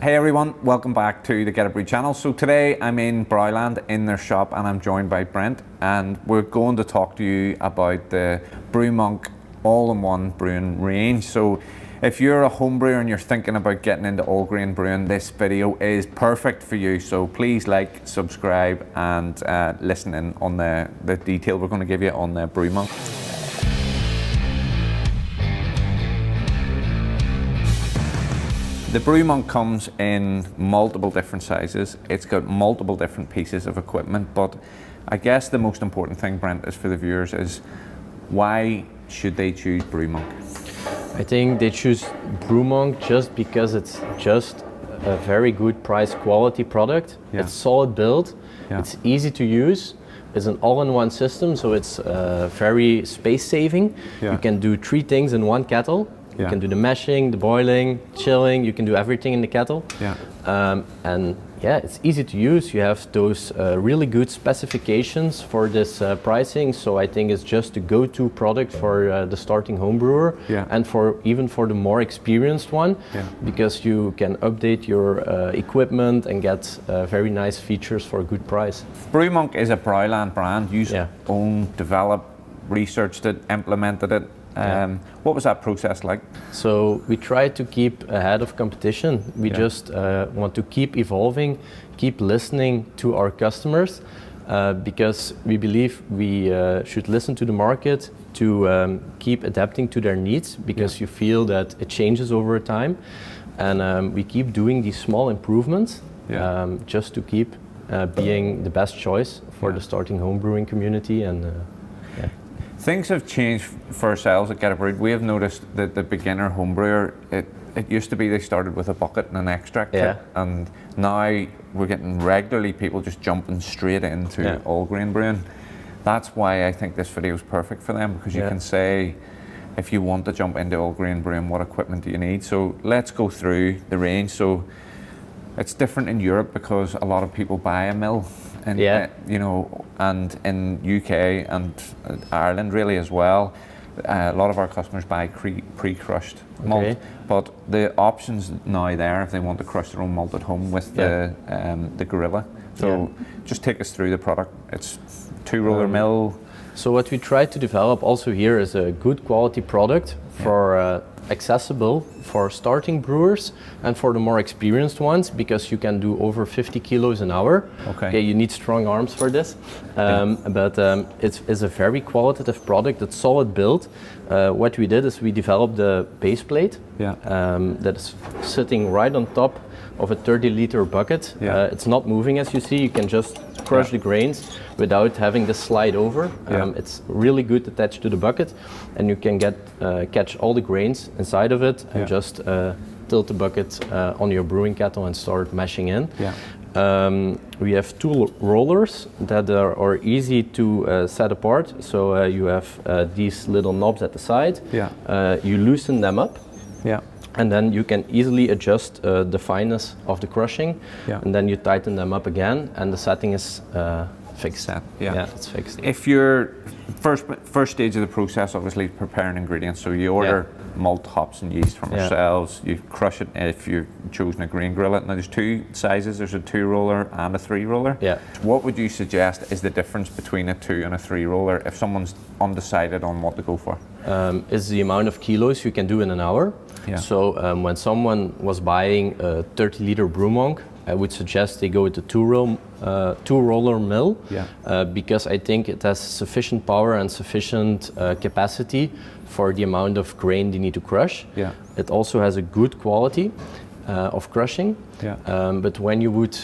Hey everyone, welcome back to the Get a Brew channel. So today I'm in Brewland in their shop and I'm joined by Brent, and we're going to talk to you about the Brew Monk all-in-one brewing range. So if you're a home brewer and you're thinking about getting into all grain brewing, this video is perfect for you. So please like, subscribe and listen in on the detail we're going to give you on the Brew Monk. The Brew Monk comes in multiple different sizes. It's got multiple different pieces of equipment, but I guess the most important thing, Brent, is for the viewers is why should they choose Brew Monk? I think they choose Brew Monk just because it's just a very good price quality product. Yeah. It's solid build, Yeah. It's easy to use. It's an all-in-one system, so it's very space saving. Yeah. You can do 3 things in one kettle. You Yeah. can do the mashing, the boiling, chilling, you can do everything in the kettle. Yeah. And yeah, it's easy to use. You have those really good specifications for this pricing, so I think it's just a go-to product for the starting home brewer. Yeah. And even for the more experienced one, Yeah. because you can update your equipment and get very nice features for a good price. Brew Monk is a Brewland brand. You Yeah. owned, developed, researched it, implemented it. What was that process like? So we try to keep ahead of competition. We Yeah. just want to keep evolving, keep listening to our customers, because we believe we should listen to the market to keep adapting to their needs, because Yeah. you feel that it changes over time. And we keep doing these small improvements Yeah. just to keep being the best choice for Yeah. the starting home brewing community. And Things have changed for ourselves at Get a Brew. We have noticed that the beginner home brewer, it used to be they started with a bucket and an extract Yeah. kit, and now we're getting regularly people just jumping straight into Yeah. all grain brewing. That's why I think this video is perfect for them, because you Yeah. can say, if you want to jump into all grain brewing, what equipment do you need? So let's go through the range. So it's different in Europe because a lot of people buy a mill, and Yeah. and in UK and Ireland really as well. A lot of our customers buy pre-crushed malt, Okay. but the options now there if they want to crush their own malt at home with the Gorilla. So Yeah. just take us through the product. It's 2-roller mill. So what we try to develop also here is a good quality product for accessible for starting brewers and for the more experienced ones, because you can do over 50 kilos an hour. Okay. You need strong arms for this, but it's a very qualitative product. It's solid build. What we did is we developed the base plate Yeah. that is sitting right on top of a 30-liter bucket. Yeah. It's not moving, as you see. You can just crush Yeah. the grains without having this slide over. Yeah. It's really good attached to the bucket, and you can catch all the grains inside of it and Yeah. just tilt the bucket on your brewing kettle and start mashing in. Yeah. We have 2 rollers that are easy to set apart. So you have these little knobs at the side. Yeah. You loosen them up, Yeah. and then you can easily adjust the fineness of the crushing, Yeah. and then you tighten them up again, and the setting is fixed. Set, yeah. It's fixed. If you're first stage of the process, obviously preparing ingredients. So you order malt, hops, and yeast from Yeah. ourselves. You crush it if you've chosen a grain gorilla. Now there's 2 sizes. There's a 2-roller and a 3-roller. Yeah. What would you suggest is the difference between a 2 and a 3-roller if someone's undecided on what to go for? Is the amount of kilos you can do in an hour. Yeah. So when someone was buying a 30-liter Brew Monk, I would suggest they go with the 2-roller mill, because I think it has sufficient power and sufficient capacity for the amount of grain they need to crush. Yeah. It also has a good quality of crushing. Yeah. But when you would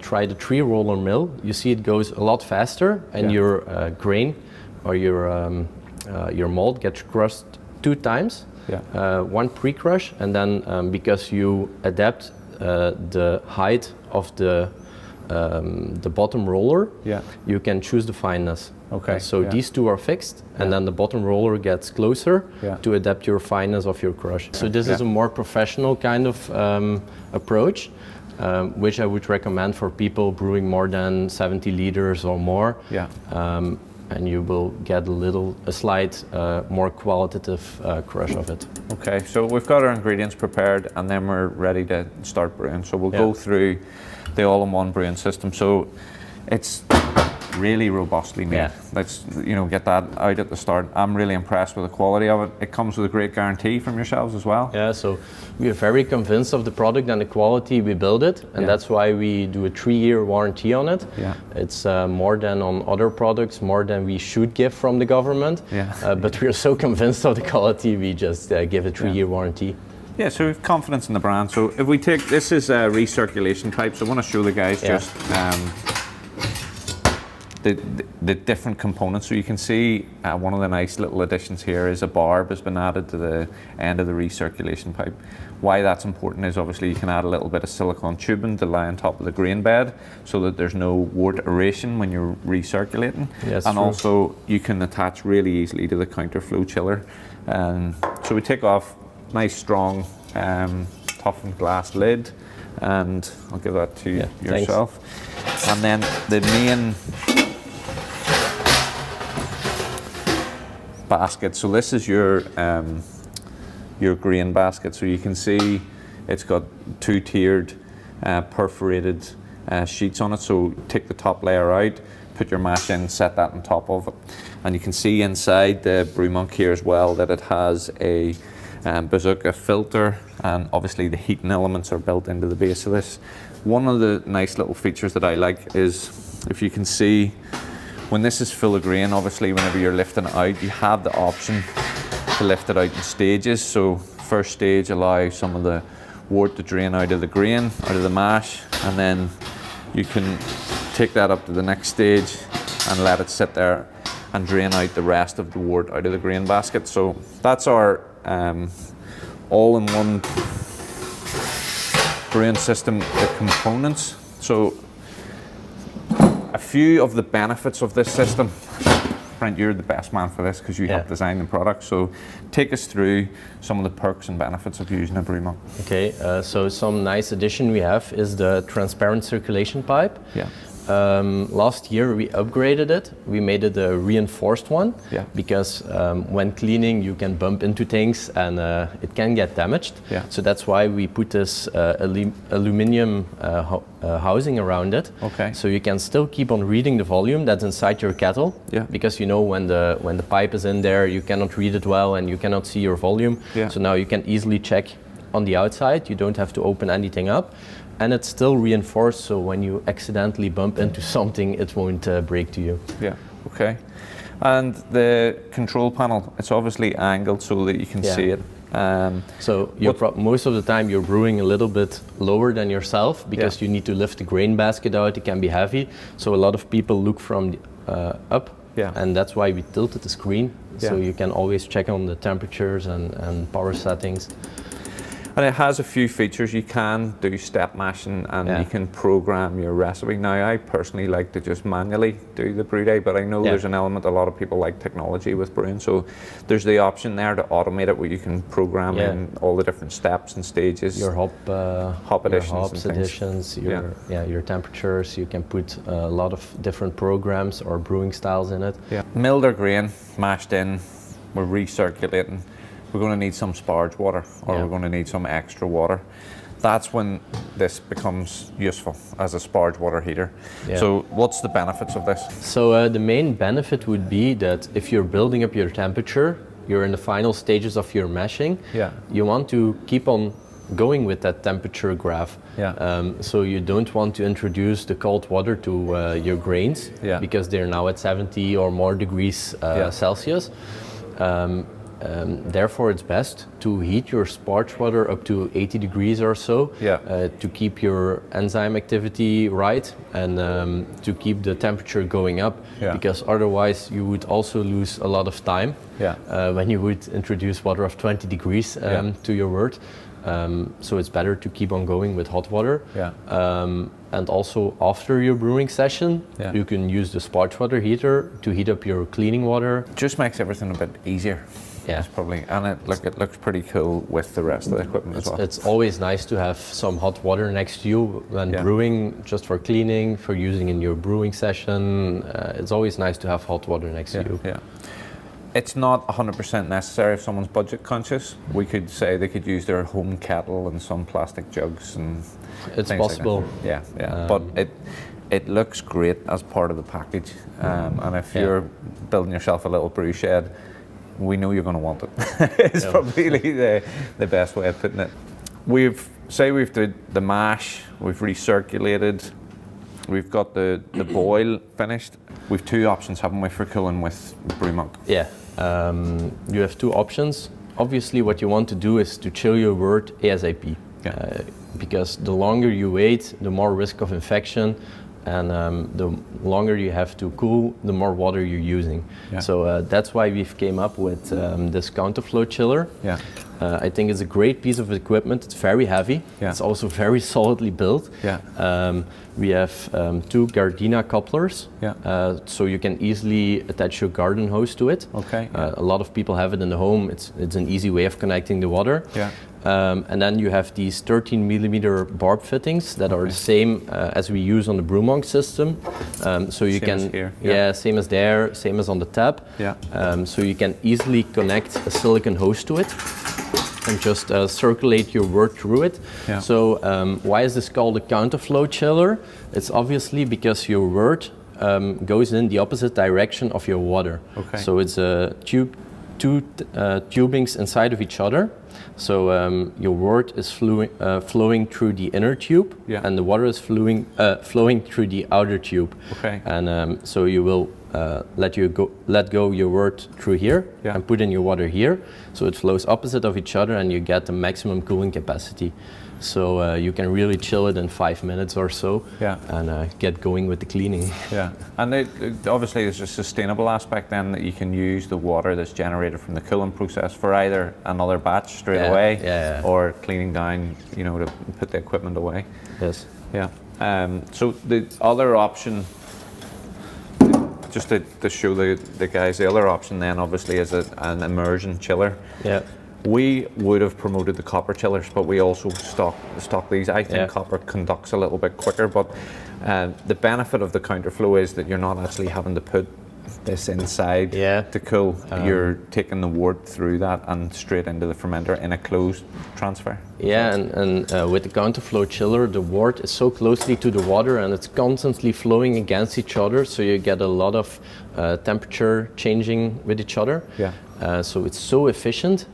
try the 3-roller mill, you see it goes a lot faster, and Yeah. your grain or your malt gets crushed 2 times. Yeah. One pre-crush, and then because you adapt the height of the bottom roller, Yeah. you can choose the fineness. Okay, So yeah. these 2 are fixed, and Yeah. then the bottom roller gets closer Yeah. to adapt your fineness of your crush. So this is Yeah. a more professional kind of approach, which I would recommend for people brewing more than 70 liters or more. Yeah. and you will get a slight more qualitative crush of it. Okay, so we've got our ingredients prepared, and then we're ready to start brewing. So we'll go through the all-in-one brewing system. So it's really robustly made. Yeah. Let's get that out at the start. I'm really impressed with the quality of it. It comes with a great guarantee from yourselves as well. Yeah, so we are very convinced of the product and the quality we build it, and that's why we do a 3-year warranty on it. Yeah. It's more than on other products, more than we should give from the government. Yeah. But we're so convinced of the quality, we just give a 3-year warranty. Yeah, so we have confidence in the brand. So if we take, this is a recirculation pipe, so I want to show the guys just the different components. So you can see one of the nice little additions here is a barb has been added to the end of the recirculation pipe. Why that's important is obviously you can add a little bit of silicone tubing to lie on top of the grain bed so that there's no wort aeration when you're recirculating. Yes, and true. also you can attach really easily to the counterflow chiller. So we take off nice strong toughened glass lid, and I'll give that to yourself. Thanks. And then the main basket. So this is your grain basket. So you can see it's got 2-tiered perforated sheets on it. So take the top layer out, put your mash in, set that on top of it, and you can see inside the Brew Monk here as well that it has a bazooka filter, and obviously the heating elements are built into the base of this. One of the nice little features that I like is, if you can see, when this is full of grain, obviously whenever you're lifting it out, you have the option to lift it out in stages. So first stage, allow some of the wort to drain out of the grain, out of the mash, and then you can take that up to the next stage and let it sit there and drain out the rest of the wort out of the grain basket. So that's our all-in-one brewing system, the components. So a few of the benefits of this system. Brent, you're the best man for this because you helped design the product. So take us through some of the perks and benefits of using a Brew Monk. Okay, so some nice addition we have is the transparent circulation pipe. Yeah. Last year we upgraded it. We made it a reinforced one because when cleaning you can bump into things and it can get damaged. Yeah. So that's why we put this aluminium housing around it. Okay. So you can still keep on reading the volume that's inside your kettle. Yeah. Because when the pipe is in there, you cannot read it well and you cannot see your volume. Yeah. So now you can easily check on the outside. You don't have to open anything up. And it's still reinforced, so when you accidentally bump into something, it won't break to you. Yeah, okay. And the control panel, it's obviously angled so that you can see it. So most of the time you're brewing a little bit lower than yourself because you need to lift the grain basket out, it can be heavy. So a lot of people look from up, and that's why we tilted the screen, so you can always check on the temperatures and power settings. And it has a few features. You can do step mashing and you can program your recipe. Now, I personally like to just manually do the brew day, but I know there's an element, a lot of people like technology with brewing. So there's the option there to automate it where you can program in all the different steps and stages. Your hop additions, your temperatures. You can put a lot of different programs or brewing styles in it. Yeah. Milled or grain, mashed in, we're recirculating. We're going to need some sparge water or we're going to need some extra water. That's when this becomes useful as a sparge water heater. Yeah. So what's the benefits of this? So the main benefit would be that if you're building up your temperature, you're in the final stages of your mashing, you want to keep on going with that temperature graph. So you don't want to introduce the cold water to your grains because they're now at 70 or more degrees Celsius. Therefore, it's best to heat your sparge water up to 80 degrees or so to keep your enzyme activity right and to keep the temperature going up because otherwise you would also lose a lot of time when you would introduce water of 20 degrees to your wort. So it's better to keep on going with hot water. And also after your brewing session, you can use the sparge water heater to heat up your cleaning water. Just makes everything a bit easier. Yeah. It's probably, and it looks pretty cool with the rest of the equipment as well. It's always nice to have some hot water next to you when brewing, just for cleaning, for using in your brewing session. It's always nice to have hot water next to you. Yeah. It's not 100% necessary if someone's budget conscious. We could say they could use their home kettle and some plastic jugs and it's possible. Like but it looks great as part of the package. And if you're building yourself a little brew shed, we know you're going to want it. It's probably the best way of putting it. We've did the mash, we've recirculated, we've got the boil finished. We've two options, haven't we, for cooling with Brew Monk? Yeah, you have two options. Obviously, what you want to do is to chill your wort ASAP. Yeah. Because the longer you wait, the more risk of infection, and the longer you have to cool, the more water you're using. Yeah. So that's why we've came up with this counterflow chiller. Yeah. I think it's a great piece of equipment. It's very heavy. Yeah. It's also very solidly built. Yeah. We have two Gardena couplers, so you can easily attach your garden hose to it. Okay. A lot of people have it in the home. It's an easy way of connecting the water. Yeah. And then you have these 13 millimeter barb fittings that are the same as we use on the Brew Monk system. So you same can, as here. Same as there, same as on the tap. Yeah. So you can easily connect a silicone hose to it and just circulate your wort through it. Yeah. So why is this called a counterflow chiller? It's obviously because your wort goes in the opposite direction of your water. Okay. So it's two tubings inside of each other. So your wort is flowing through the inner tube, and the water is flowing through the outer tube. Okay. And so you will let go your wort through here and put in your water here. So it flows opposite of each other, and you get the maximum cooling capacity. So you can really chill it in 5 minutes or so, and get going with the cleaning. Yeah, and obviously there's a sustainable aspect then, that you can use the water that's generated from the cooling process for either another batch straight away, or cleaning down, to put the equipment away. Yes. Yeah. So the other option, just to show the guys, the other option then obviously is an immersion chiller. Yeah. We would have promoted the copper chillers, but we also stock these. I think copper conducts a little bit quicker, but the benefit of the counterflow is that you're not actually having to put this inside to cool. You're taking the wort through that and straight into the fermenter in a closed transfer. Yeah, and with the counterflow chiller, the wort is so closely to the water and it's constantly flowing against each other, so you get a lot of temperature changing with each other. Yeah. So it's so efficient.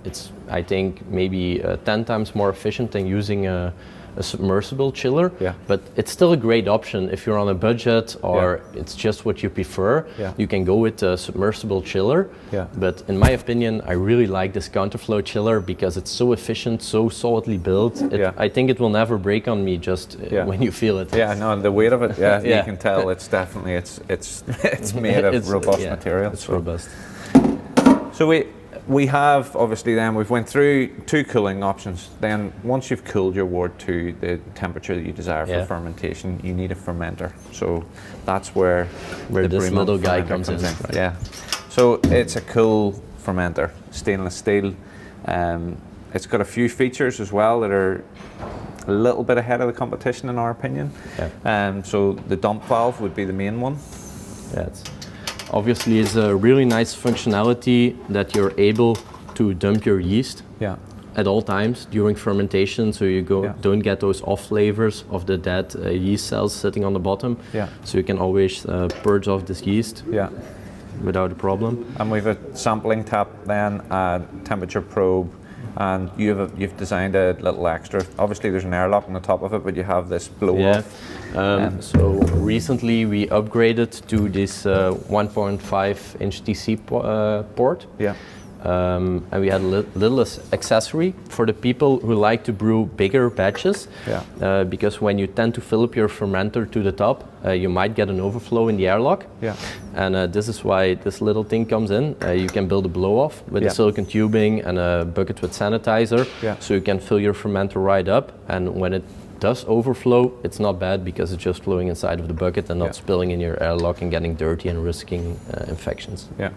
It's, I think, maybe 10 times more efficient than using a submersible chiller, but it's still a great option if you're on a budget or it's just what you prefer. You can go with a submersible chiller, but in my opinion, I really like this counterflow chiller because it's so efficient, so solidly built. I think it will never break on me just when you feel it. Yeah, no, the weight of it, you can tell it's definitely it's made of robust material. It's robust. So we have, obviously then, we've went through two cooling options. Then once you've cooled your wort to the temperature that you desire for fermentation, you need a fermenter. So that's where this little guy comes in. Right. Yeah. So it's a cool fermenter, stainless steel. It's got a few features as well that are a little bit ahead of the competition in our opinion. Yeah. So the dump valve would be the main one. Yeah. Obviously, it's a really nice functionality that you're able to dump your yeast at all times during fermentation, so you don't get those off flavors of the dead yeast cells sitting on the bottom. Yeah. So you can always purge off this yeast without a problem. And we have a sampling tap then, a temperature probe, and you've designed a little extra. Obviously, there's an airlock on the top of it, but you have this blow-off. So recently we upgraded to this 1.5 inch DC port. Yeah. And we had a little accessory for the people who like to brew bigger batches. Yeah. Because when you tend to fill up your fermenter to the top, you might get an overflow in the airlock. Yeah. And this is why this little thing comes in. You can build a blow-off with a silicone tubing and a bucket with sanitizer. Yeah. So you can fill your fermenter right up, and when it does overflow, it's not bad because it's just flowing inside of the bucket and not spilling in your airlock and getting dirty and risking infections. Yeah.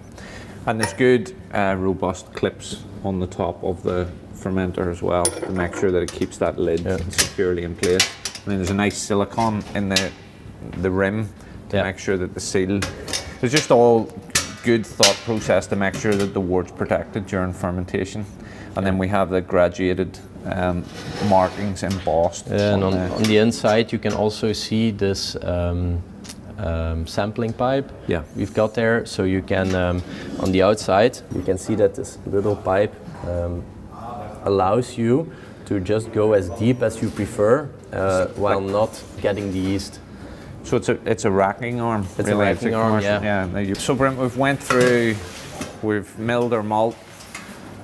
And there's good robust clips on the top of the fermenter as well to make sure that it keeps that lid securely in place. And then there's a nice silicone in the rim to make sure that the seal, there's just all good thought process to make sure that the wort's protected during fermentation. And then we have the graduated markings embossed. And on the inside you can also see this sampling pipe we've got there. So you can, on the outside, you can see that this little pipe allows you to just go as deep as you prefer while not getting the yeast. So it's a racking arm. It's really. A racking arm, yeah. So Brent, we've went through, we've milled our malt,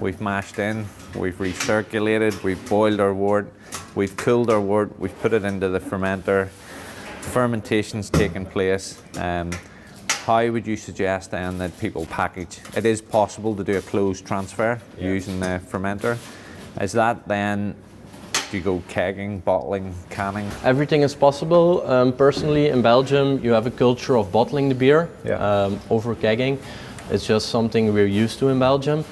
we've mashed in, we've recirculated, we've boiled our wort, we've cooled our wort, we've put it into the fermenter, fermentation's taken place. How would you suggest then that people package? It is possible to do a closed transfer using the fermenter. Is that then, do you go kegging, bottling, canning? Everything is possible. Personally, in Belgium, you have a culture of bottling the beer over kegging. It's just something we're used to in Belgium.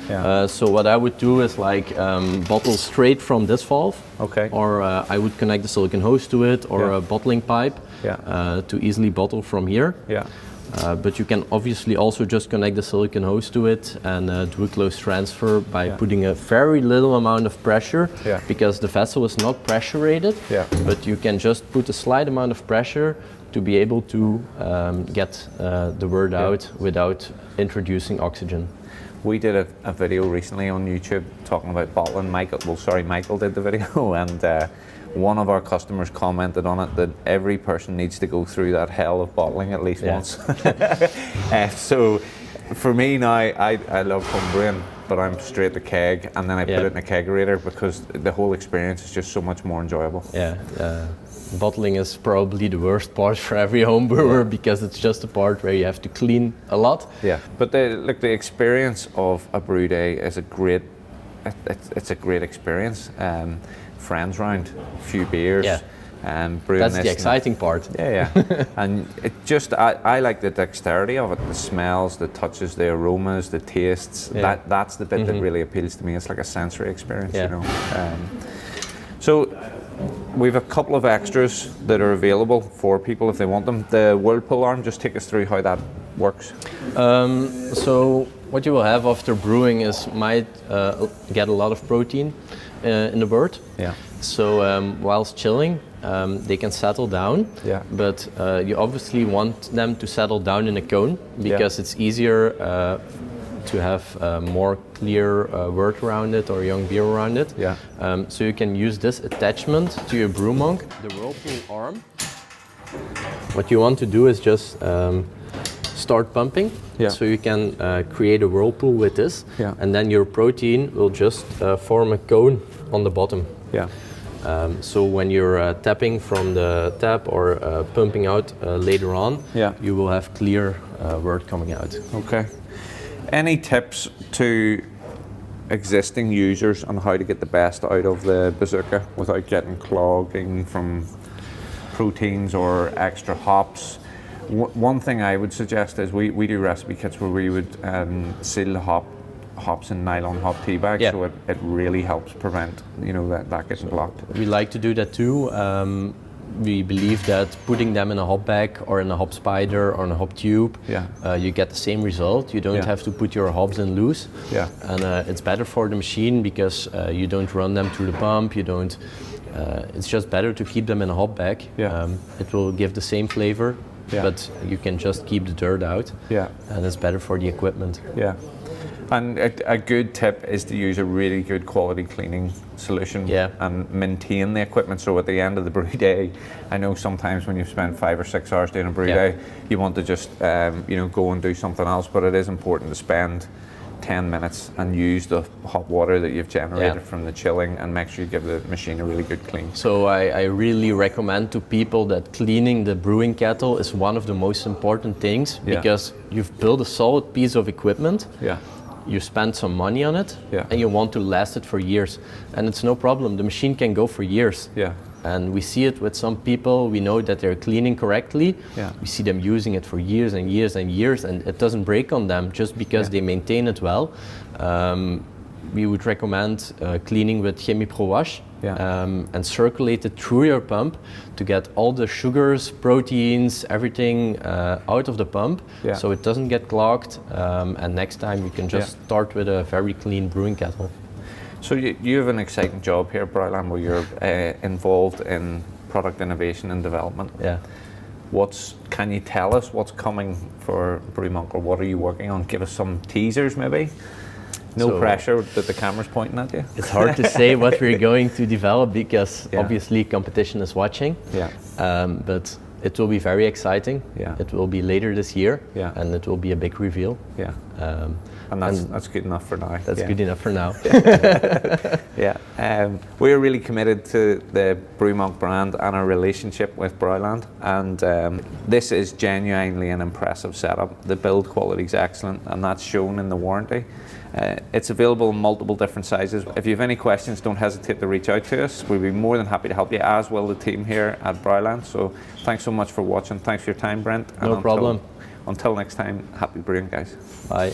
So what I would do is like bottle straight from this valve. Okay. Or I would connect the silicone hose to it, or a bottling pipe to easily bottle from here. But you can obviously also just connect the silicone hose to it and do a close transfer by putting a very little amount of pressure, because the vessel is not pressure rated, but you can just put a slight amount of pressure to be able to get the wort out without introducing oxygen. We did a video recently on YouTube talking about bottling. Michael did the video, and one of our customers commented on it that every person needs to go through that hell of bottling at least once. So for me now, I love home brewing, but I'm straight to keg, and then I put it in a kegerator because the whole experience is just so much more enjoyable. Bottling is probably the worst part for every home brewer because it's just a part where you have to clean a lot. But the experience of a brew day is it's a great experience. Friends round, a few beers, brewing. That's the exciting part. And it just, I like the dexterity of it, the smells, the touches, the aromas, the tastes. That's the bit that really appeals to me. It's like a sensory experience, you know. So we've a couple of extras that are available for people if they want them. The whirlpool arm, just take us through how that works. So what you will have after brewing is might get a lot of protein in the wort. So whilst chilling, they can settle down. But you obviously want them to settle down in a cone because it's easier to have more clear wort around it or young beer around it. So you can use this attachment to your brew monk, the whirlpool arm. What you want to do is just start pumping. So you can create a whirlpool with this, and then your protein will just form a cone on the bottom. So when you're tapping from the tap or pumping out later on, you will have clear wort coming out. Okay. Any tips to existing users on how to get the best out of the bazooka without getting clogging from proteins or extra hops? One thing I would suggest is we do recipe kits where we would seal the hops in nylon hop tea bags, so it really helps prevent that getting blocked. We like to do that too. We believe that putting them in a hop bag or in a hop spider or in a hop tube, you get the same result. You don't have to put your hops in loose, and it's better for the machine because you don't run them through the pump. You don't. It's just better to keep them in a hop bag. It will give the same flavor, but you can just keep the dirt out, and it's better for the equipment. And a good tip is to use a really good quality cleaning solution and maintain the equipment. So at the end of the brew day, I know sometimes when you've spent 5 or 6 hours doing a brew day, you want to just go and do something else, but it is important to spend 10 minutes and use the hot water that you've generated from the chilling and make sure you give the machine a really good clean. So I really recommend to people that cleaning the brewing kettle is one of the most important things because you've built a solid piece of equipment. You spend some money on it and you want to last it for years, and it's no problem. The machine can go for years. and we see it with some people. We know that they're cleaning correctly. Yeah. We see them using it for years and years and years, and it doesn't break on them just because they maintain it well. We would recommend cleaning with Chemie Pro Wash and circulate it through your pump to get all the sugars, proteins, everything out of the pump, so it doesn't get clogged. And next time you can just start with a very clean brewing kettle. So you have an exciting job here at Brewed, where you're involved in product innovation and development. Yeah. Can you tell us what's coming for Brewmonk, or what are you working on? Give us some teasers, maybe. No pressure that the camera's pointing at you. It's hard to say what we're going to develop because obviously competition is watching. Yeah. But it will be very exciting. Yeah. It will be later this year. Yeah. And it will be a big reveal. Yeah. And that's good enough for now. That's good enough for now. We're really committed to the Brewmonk brand and our relationship with Brewland, and this is genuinely an impressive setup. The build quality is excellent, and that's shown in the warranty. It's available in multiple different sizes. If you have any questions, don't hesitate to reach out to us. We'll be more than happy to help you, as will the team here at Brewland. So thanks so much for watching. Thanks for your time, Brent. No problem. Until next time, happy brewing, guys. Bye.